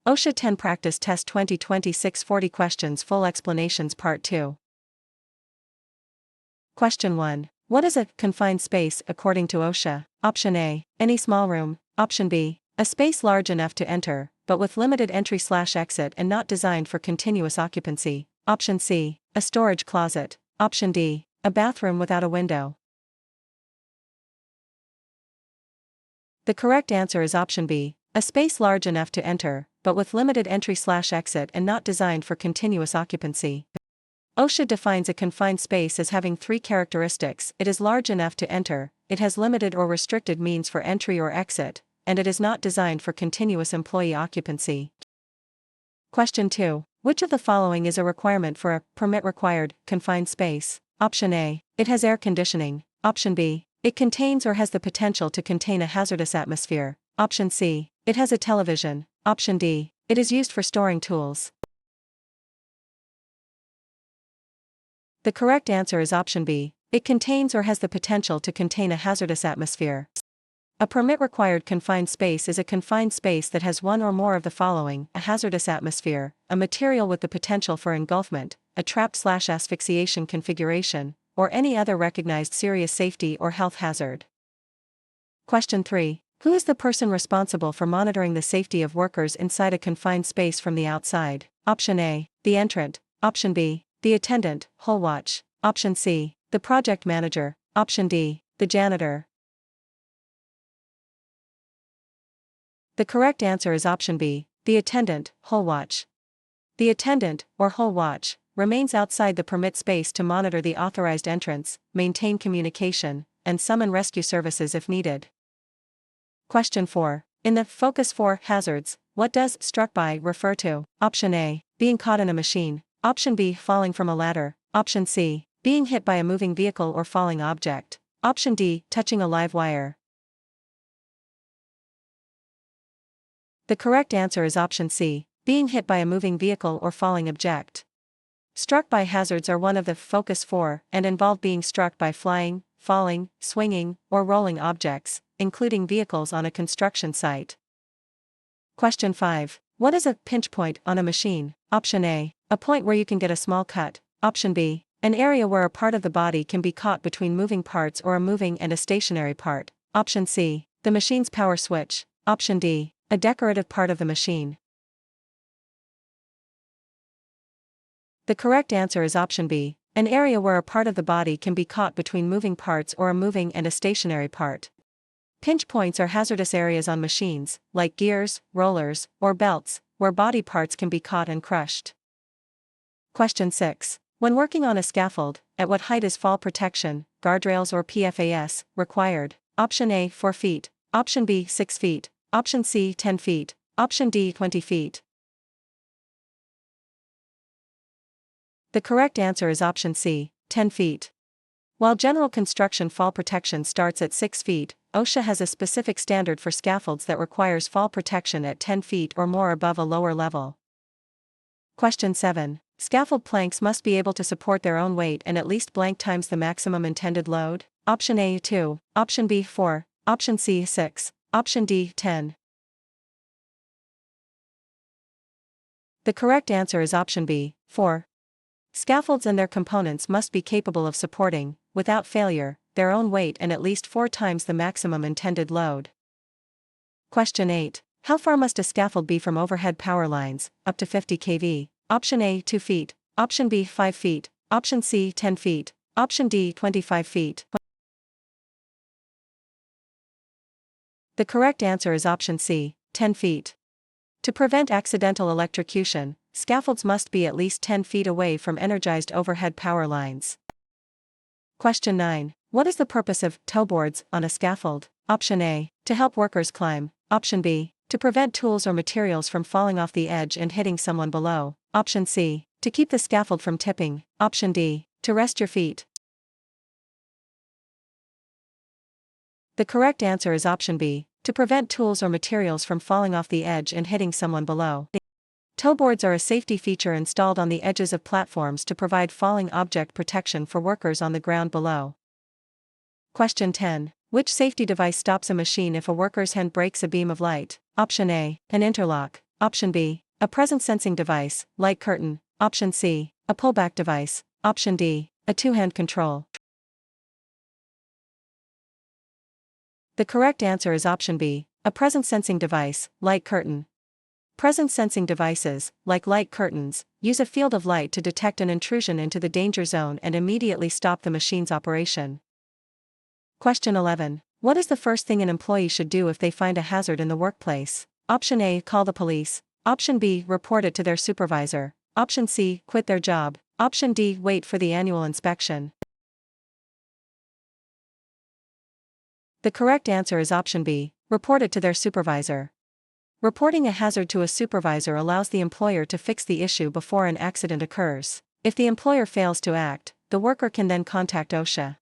OSHA 10 Practice Test 2026 40 Questions Full Explanations Part 2. Question 1. What is a confined space according to OSHA? Option A. Any small room. Option B. A space large enough to enter, but with limited entry/exit and not designed for continuous occupancy. Option C. A storage closet. Option D. A bathroom without a window. The correct answer is option B. A space large enough to enter, but with limited entry/exit and not designed for continuous occupancy. OSHA defines a confined space as having three characteristics: it is large enough to enter, it has limited or restricted means for entry or exit, and it is not designed for continuous employee occupancy. Question 2. Which of the following is a requirement for a permit required confined space? Option A. It has air conditioning. Option B. It contains or has the potential to contain a hazardous atmosphere. Option C. It has a television. Option D. It is used for storing tools. The correct answer is option B. It contains or has the potential to contain a hazardous atmosphere. A permit-required confined space is a confined space that has one or more of the following: a hazardous atmosphere, a material with the potential for engulfment, a trapped/asphyxiation configuration, or any other recognized serious safety or health hazard. Question 3. Who is the person responsible for monitoring the safety of workers inside a confined space from the outside? Option A. The entrant. Option B. The attendant, hole watch. Option C. The project manager. Option D. The janitor. The correct answer is option B. The attendant, hole watch. The attendant, or hole watch, remains outside the permit space to monitor the authorized entrance, maintain communication, and summon rescue services if needed. Question 4. In the Focus 4 hazards, what does struck by refer to? Option A. Being caught in a machine. Option B. Falling from a ladder. Option C. Being hit by a moving vehicle or falling object. Option D. Touching a live wire. The correct answer is option C. Being hit by a moving vehicle or falling object. Struck by hazards are one of the Focus 4 and involve being struck by flying, falling, swinging, or rolling objects, including vehicles on a construction site. Question 5. What is a pinch point on a machine? Option A. A point where you can get a small cut. Option B. An area where a part of the body can be caught between moving parts or a moving and a stationary part. Option C. The machine's power switch. Option D. A decorative part of the machine. The correct answer is option B. An area where a part of the body can be caught between moving parts or a moving and a stationary part. Pinch points are hazardous areas on machines, like gears, rollers, or belts, where body parts can be caught and crushed. Question 6. When working on a scaffold, at what height is fall protection, guardrails or PFAS, required? Option A. 4 feet. Option B. 6 feet. Option C. 10 feet. Option D. 20 feet. The correct answer is option C. 10 feet. While general construction fall protection starts at 6 feet, OSHA has a specific standard for scaffolds that requires fall protection at 10 feet or more above a lower level. Question 7. Scaffold planks must be able to support their own weight and at least blank times the maximum intended load. Option A. 2. Option B. 4. Option C. 6. Option D. 10. The correct answer is option B. 4. Scaffolds and their components must be capable of supporting, without failure, their own weight and at least 4 times the maximum intended load. Question 8. How far must a scaffold be from overhead power lines, up to 50 kV? Option A. 2 feet. Option B. 5 feet. Option C. 10 feet. Option D. 25 feet. The correct answer is option C. 10 feet. To prevent accidental electrocution, scaffolds must be at least 10 feet away from energized overhead power lines. Question 9. What is the purpose of toe boards on a scaffold? Option A. To help workers climb. Option B. To prevent tools or materials from falling off the edge and hitting someone below. Option C. To keep the scaffold from tipping. Option D. To rest your feet. The correct answer is option B. To prevent tools or materials from falling off the edge and hitting someone below. Toe boards are a safety feature installed on the edges of platforms to provide falling object protection for workers on the ground below. Question 10. Which safety device stops a machine if a worker's hand breaks a beam of light? Option A. An interlock. Option B, a presence-sensing device, light curtain. Option C, a pullback device. Option D, a two-hand control. The correct answer is option B, a presence-sensing device, light curtain. Presence-sensing devices, like light curtains, use a field of light to detect an intrusion into the danger zone and immediately stop the machine's operation. Question 11. What is the first thing an employee should do if they find a hazard in the workplace? Option A, call the police. Option B, report it to their supervisor. Option C, quit their job. Option D, wait for the annual inspection. The correct answer is option B, report it to their supervisor. Reporting a hazard to a supervisor allows the employer to fix the issue before an accident occurs. If the employer fails to act, the worker can then contact OSHA.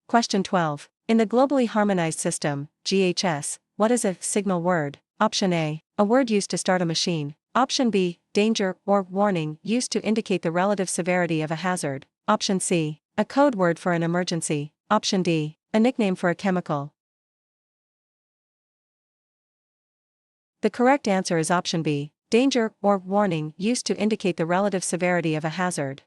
Question 12. In the Globally Harmonized System, GHS, what is a signal word? Option A, a word used to start a machine. Option B, danger or warning used to indicate the relative severity of a hazard. Option C, a code word for an emergency. Option D, a nickname for a chemical. The correct answer is option B, danger or warning used to indicate the relative severity of a hazard.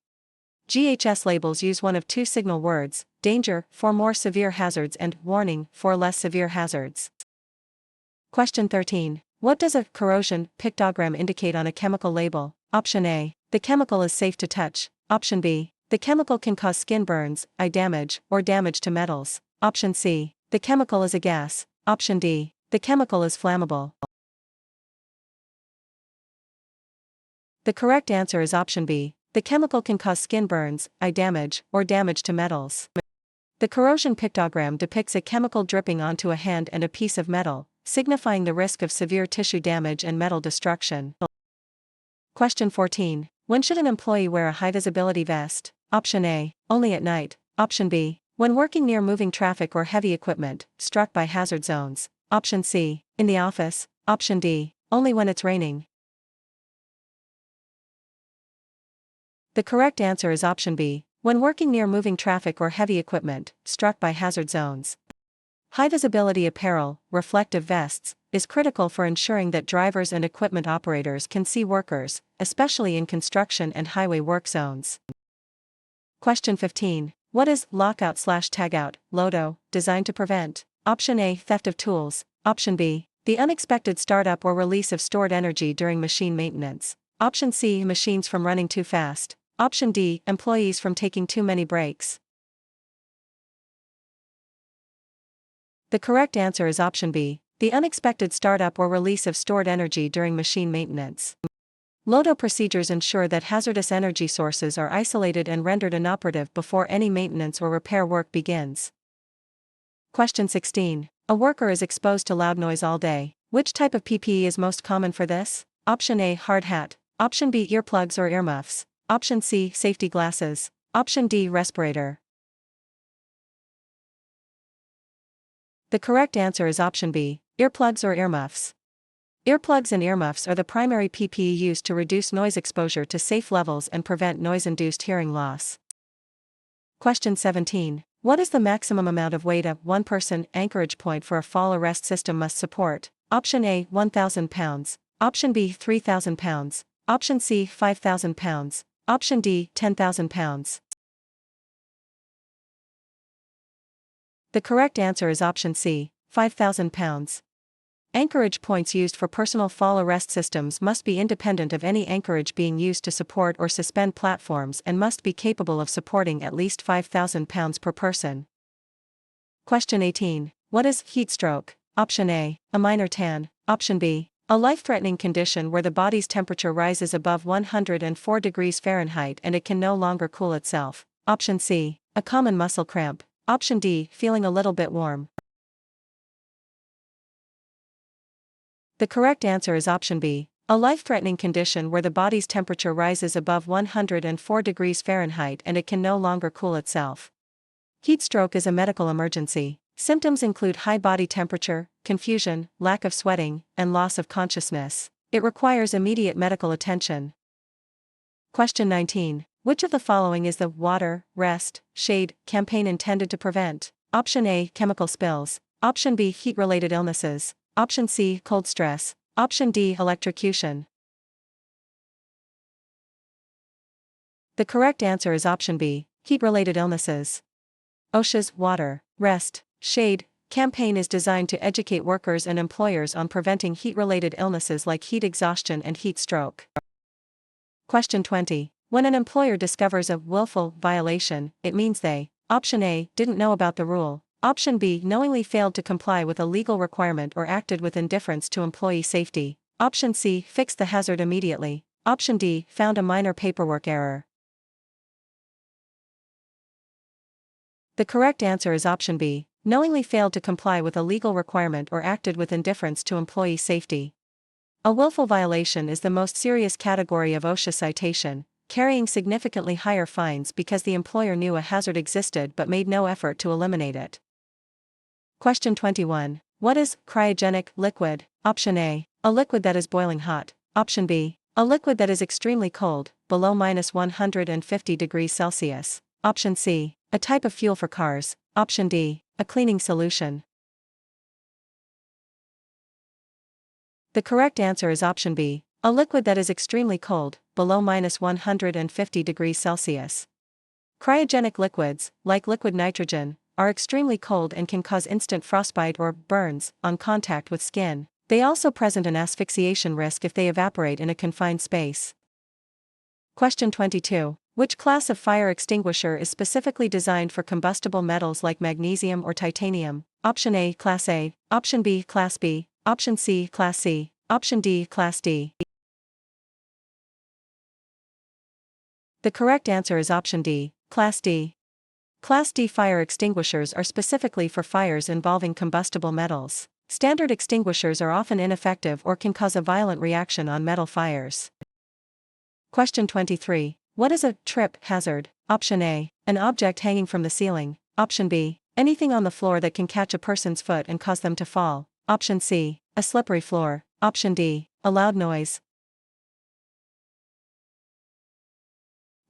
GHS labels use one of two signal words, danger for more severe hazards and warning for less severe hazards. Question 13. What does a corrosion pictogram indicate on a chemical label? Option A, the chemical is safe to touch. Option B, the chemical can cause skin burns, eye damage, or damage to metals. Option C, the chemical is a gas. Option D, the chemical is flammable. The correct answer is option B, the chemical can cause skin burns, eye damage, or damage to metals. The corrosion pictogram depicts a chemical dripping onto a hand and a piece of metal, signifying the risk of severe tissue damage and metal destruction. Question 14. When should an employee wear a high-visibility vest? Option A, only at night. Option B, when working near moving traffic or heavy equipment, struck by hazard zones. Option C, in the office. Option D, only when it's raining. The correct answer is option B, when working near moving traffic or heavy equipment, struck by hazard zones. High-visibility apparel, reflective vests, is critical for ensuring that drivers and equipment operators can see workers, especially in construction and highway work zones. Question 15. What is lockout/tagout, LOTO, designed to prevent? Option A, theft of tools. Option B, the unexpected startup or release of stored energy during machine maintenance. Option C, machines from running too fast. Option D, employees from taking too many breaks. The correct answer is option B, the unexpected startup or release of stored energy during machine maintenance. LOTO procedures ensure that hazardous energy sources are isolated and rendered inoperative before any maintenance or repair work begins. Question 16. A worker is exposed to loud noise all day. Which type of PPE is most common for this? Option A, hard hat. Option B, earplugs or earmuffs. Option C, safety glasses. Option D, respirator. The correct answer is option B, earplugs or earmuffs. Earplugs and earmuffs are the primary PPE used to reduce noise exposure to safe levels and prevent noise-induced hearing loss. Question 17. What is the maximum amount of weight a one-person anchorage point for a fall arrest system must support? Option A, 1,000 pounds. Option B, 3,000 pounds. Option C, 5,000 pounds. Option D, 10,000 pounds. The correct answer is option C, 5,000 pounds. Anchorage points used for personal fall arrest systems must be independent of any anchorage being used to support or suspend platforms and must be capable of supporting at least 5,000 pounds per person. Question 18. What is heat stroke? Option A, a minor tan. Option B, a life-threatening condition where the body's temperature rises above 104 degrees Fahrenheit and it can no longer cool itself. Option C, a common muscle cramp. Option D, feeling a little bit warm. The correct answer is option B, a life-threatening condition where the body's temperature rises above 104 degrees Fahrenheit and it can no longer cool itself. Heat stroke is a medical emergency. Symptoms include high body temperature, confusion, lack of sweating, and loss of consciousness. It requires immediate medical attention. Question 19. Which of the following is the water, rest, shade campaign intended to prevent? Option A, chemical spills. Option B, heat-related illnesses. Option C, cold stress. Option D, electrocution. The correct answer is option B, heat-related illnesses. OSHA's Water, Rest, Shade campaign is designed to educate workers and employers on preventing heat-related illnesses like heat exhaustion and heat stroke. Question 20. When an employer discovers a willful violation, it means they, option A, didn't know about the rule, option B, knowingly failed to comply with a legal requirement or acted with indifference to employee safety, option C, fixed the hazard immediately, option D, found a minor paperwork error. The correct answer is option B, knowingly failed to comply with a legal requirement or acted with indifference to employee safety. A willful violation is the most serious category of OSHA citation, carrying significantly higher fines because the employer knew a hazard existed but made no effort to eliminate it. Question 21. What is cryogenic liquid? Option A, a liquid that is boiling hot. Option B, a liquid that is extremely cold, below -150 degrees Celsius. Option C, a type of fuel for cars. Option D, a cleaning solution. The correct answer is option B, a liquid that is extremely cold, below -150 degrees Celsius. Cryogenic liquids, like liquid nitrogen, are extremely cold and can cause instant frostbite or burns on contact with skin. They also present an asphyxiation risk if they evaporate in a confined space. Question 22. Which class of fire extinguisher is specifically designed for combustible metals like magnesium or titanium? Option A, Class A, option B, Class B, option C, Class C, option D, Class D. The correct answer is option D, Class D. Class D fire extinguishers are specifically for fires involving combustible metals. Standard extinguishers are often ineffective or can cause a violent reaction on metal fires. Question 23. What is a trip hazard? Option A, an object hanging from the ceiling. Option B, anything on the floor that can catch a person's foot and cause them to fall. Option C, a slippery floor. Option D, a loud noise.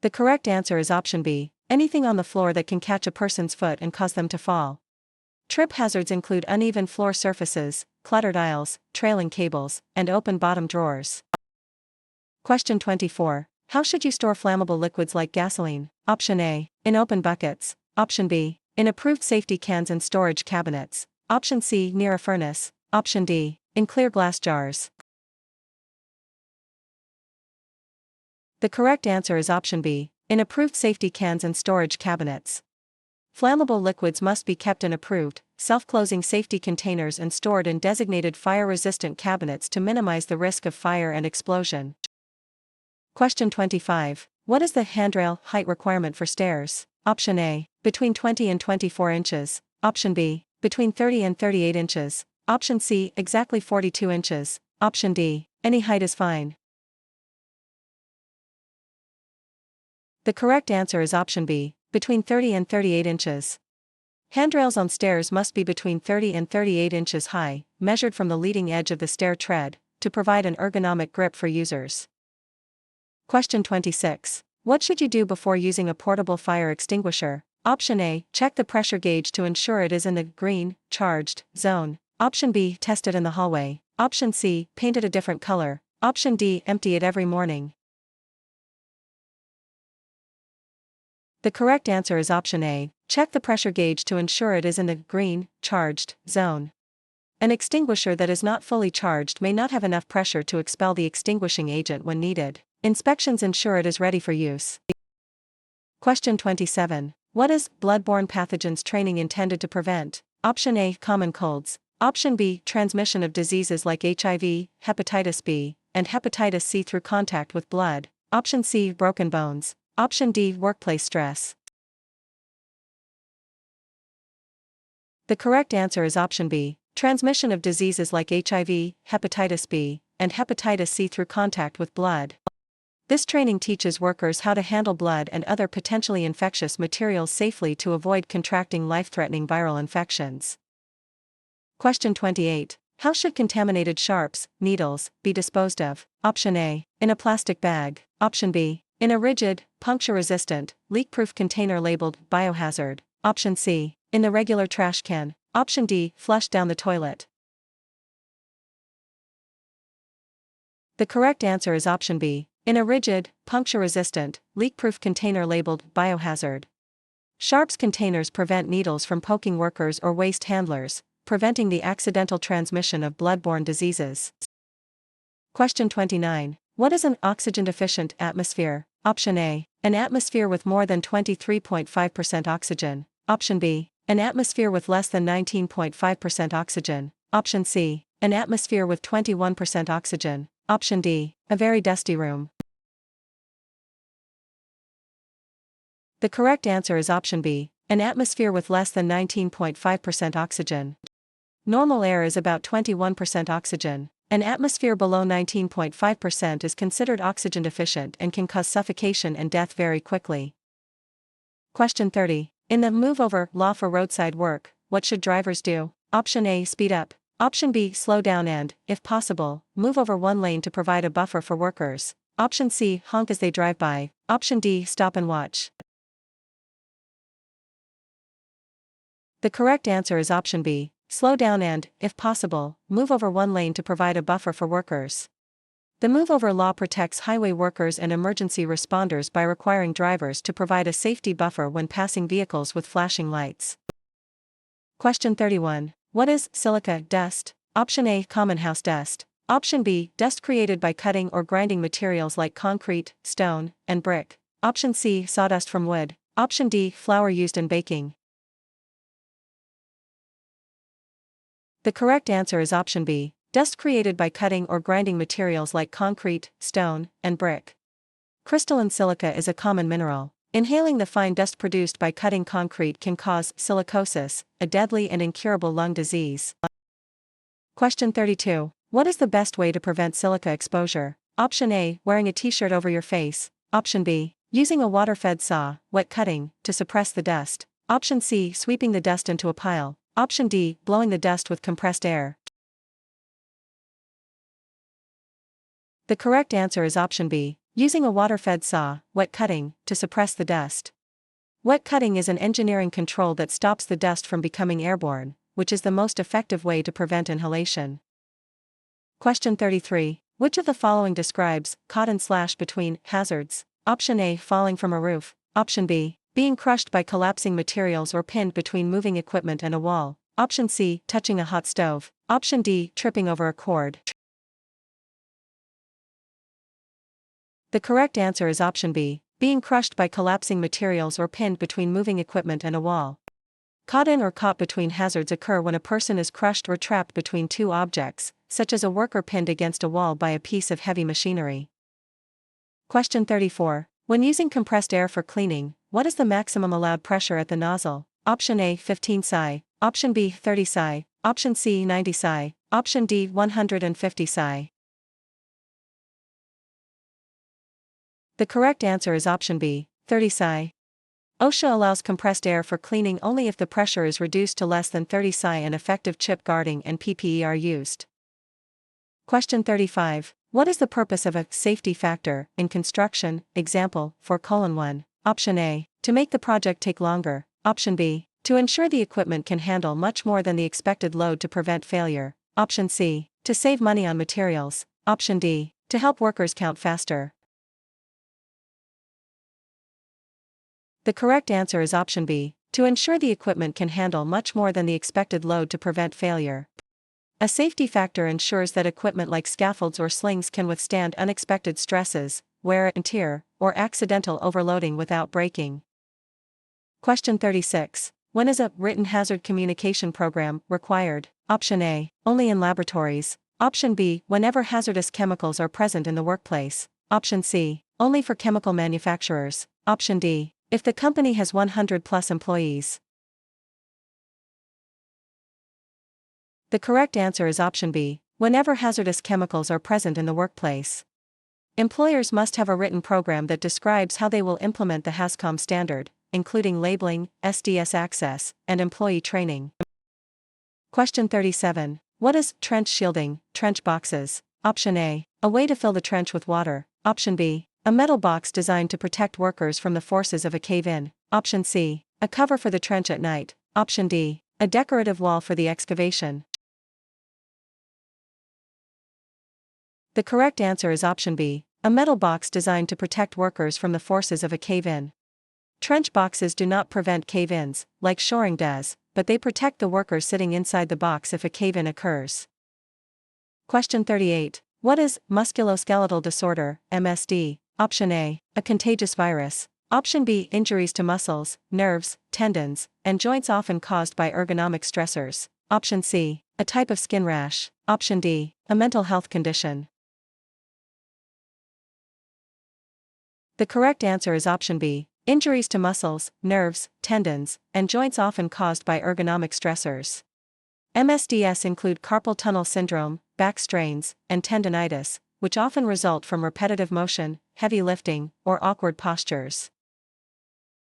The correct answer is option B, anything on the floor that can catch a person's foot and cause them to fall. Trip hazards include uneven floor surfaces, cluttered aisles, trailing cables, and open bottom drawers. Question 24. How should you store flammable liquids like gasoline? Option A, in open buckets. Option B, in approved safety cans and storage cabinets. Option C, near a furnace. Option D, in clear glass jars. The correct answer is option B, in approved safety cans and storage cabinets. Flammable liquids must be kept in approved, self-closing safety containers and stored in designated fire-resistant cabinets to minimize the risk of fire and explosion. Question 25. What is the handrail height requirement for stairs? Option A, between 20 and 24 inches. Option B, between 30 and 38 inches. Option C, exactly 42 inches. Option D, any height is fine. The correct answer is option B, between 30 and 38 inches. Handrails on stairs must be between 30 and 38 inches high, measured from the leading edge of the stair tread, to provide an ergonomic grip for users. Question 26. What should you do before using a portable fire extinguisher? Option A, check the pressure gauge to ensure it is in the green, charged zone. Option B, test it in the hallway. Option C, paint it a different color. Option D, empty it every morning. The correct answer is option A, check the pressure gauge to ensure it is in the green, charged zone. An extinguisher that is not fully charged may not have enough pressure to expel the extinguishing agent when needed. Inspections ensure it is ready for use. Question 27. What is bloodborne pathogens training intended to prevent? Option A, common colds. Option B, transmission of diseases like HIV, hepatitis B, and hepatitis C through contact with blood. Option C, broken bones. Option D, workplace stress. The correct answer is option B, transmission of diseases like HIV, hepatitis B, and hepatitis C through contact with blood. This training teaches workers how to handle blood and other potentially infectious materials safely to avoid contracting life-threatening viral infections. Question 28. How should contaminated sharps, needles, be disposed of? Option A, in a plastic bag. Option B, in a rigid, puncture-resistant, leak-proof container labeled biohazard. Option C, in the regular trash can. Option D, flushed down the toilet. The correct answer is option B, in a rigid, puncture-resistant, leak-proof container labeled biohazard. Sharps containers prevent needles from poking workers or waste handlers, preventing the accidental transmission of bloodborne diseases. Question 29. What is an oxygen-deficient atmosphere? Option A, an atmosphere with more than 23.5% oxygen. Option B, an atmosphere with less than 19.5% oxygen. Option C, an atmosphere with 21% oxygen. Option D, a very dusty room. The correct answer is option B, an atmosphere with less than 19.5% oxygen. Normal air is about 21% oxygen. An atmosphere below 19.5% is considered oxygen deficient and can cause suffocation and death very quickly. Question 30. In the move over law for roadside work, what should drivers do? Option A, speed up. Option B, slow down and, if possible, move over one lane to provide a buffer for workers. Option C, honk as they drive by. Option D, stop and watch. The correct answer is option B, slow down and, if possible, move over one lane to provide a buffer for workers. The move-over law protects highway workers and emergency responders by requiring drivers to provide a safety buffer when passing vehicles with flashing lights. Question 31. What is silica dust? Option A, common house dust. Option B, dust created by cutting or grinding materials like concrete, stone, and brick. Option C, sawdust from wood. Option D, flour used in baking. The correct answer is option B, dust created by cutting or grinding materials like concrete, stone, and brick. Crystalline silica is a common mineral. Inhaling the fine dust produced by cutting concrete can cause silicosis, a deadly and incurable lung disease. Question 32. What is the best way to prevent silica exposure? Option A, wearing a t-shirt over your face. Option B, using a water-fed saw, wet cutting, to suppress the dust. Option C, sweeping the dust into a pile. Option D, blowing the dust with compressed air. The correct answer is option B, using a water-fed saw, wet cutting, to suppress the dust. Wet cutting is an engineering control that stops the dust from becoming airborne, which is the most effective way to prevent inhalation. Question 33. Which of the following describes caught in slash between hazards? Option A, falling from a roof. Option B, being crushed by collapsing materials or pinned between moving equipment and a wall. Option C, touching a hot stove. Option D, tripping over a cord. The correct answer is option B, being crushed by collapsing materials or pinned between moving equipment and a wall. Caught in or caught between hazards occur when a person is crushed or trapped between two objects, such as a worker pinned against a wall by a piece of heavy machinery. Question 34. When using compressed air for cleaning, what is the maximum allowed pressure at the nozzle? Option A, 15 psi. Option B, 30 psi. Option C, 90 psi. Option D, 150 psi. The correct answer is option B, 30 psi. OSHA allows compressed air for cleaning only if the pressure is reduced to less than 30 psi and effective chip guarding and PPE are used. Question 35. What is the purpose of a safety factor in construction? Example, 4:1. Option A, to make the project take longer. Option B, to ensure the equipment can handle much more than the expected load to prevent failure. Option C, to save money on materials. Option D, to help workers count faster. The correct answer is option B, to ensure the equipment can handle much more than the expected load to prevent failure. A safety factor ensures that equipment like scaffolds or slings can withstand unexpected stresses, wear and tear, or accidental overloading without breaking. Question 36. When is a written hazard communication program required? Option A, only in laboratories. Option B, whenever hazardous chemicals are present in the workplace. Option C, only for chemical manufacturers. Option D, if the company has 100 plus employees. The correct answer is option B, whenever hazardous chemicals are present in the workplace. Employers must have a written program that describes how they will implement the HAZCOM standard, including labeling, SDS access, and employee training. Question 37. What is trench shielding, trench boxes? Option A, a way to fill the trench with water. Option B, a metal box designed to protect workers from the forces of a cave-in. Option C, a cover for the trench at night. Option D, a decorative wall for the excavation. The correct answer is option B, a metal box designed to protect workers from the forces of a cave-in. Trench boxes do not prevent cave-ins, like shoring does, but they protect the workers sitting inside the box if a cave-in occurs. Question 38. What is musculoskeletal disorder, MSD? Option A, a contagious virus. Option B, injuries to muscles, nerves, tendons, and joints often caused by ergonomic stressors. Option C, a type of skin rash. Option D, a mental health condition. The correct answer is option B, injuries to muscles, nerves, tendons, and joints often caused by ergonomic stressors. MSDS include carpal tunnel syndrome, back strains, and tendinitis, which often result from repetitive motion, heavy lifting, or awkward postures.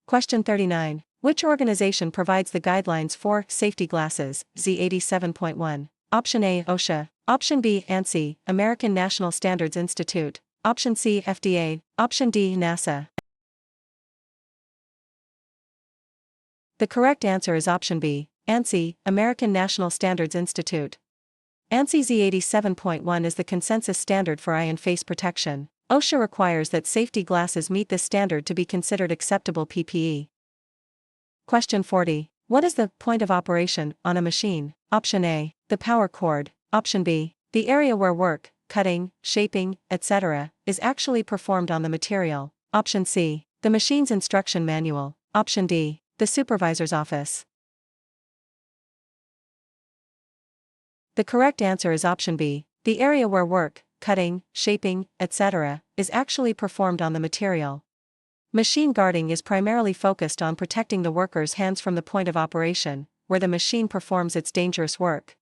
Question 39. Which organization provides the guidelines for safety glasses, Z87.1? Option A, OSHA. Option B, ANSI, American National Standards Institute. Option C, FDA. Option D, NASA. The correct answer is option B, ANSI, American National Standards Institute. ANSI Z87.1 is the consensus standard for eye and face protection. OSHA requires that safety glasses meet this standard to be considered acceptable PPE. Question 40. What is the point of operation on a machine? Option A, the power cord. Option B, the area where work, cutting, shaping, etc., is actually performed on the material. Option C, the machine's instruction manual. Option D, the supervisor's office. The correct answer is option B, the area where work, cutting, shaping, etc., is actually performed on the material. Machine guarding is primarily focused on protecting the worker's hands from the point of operation, where the machine performs its dangerous work.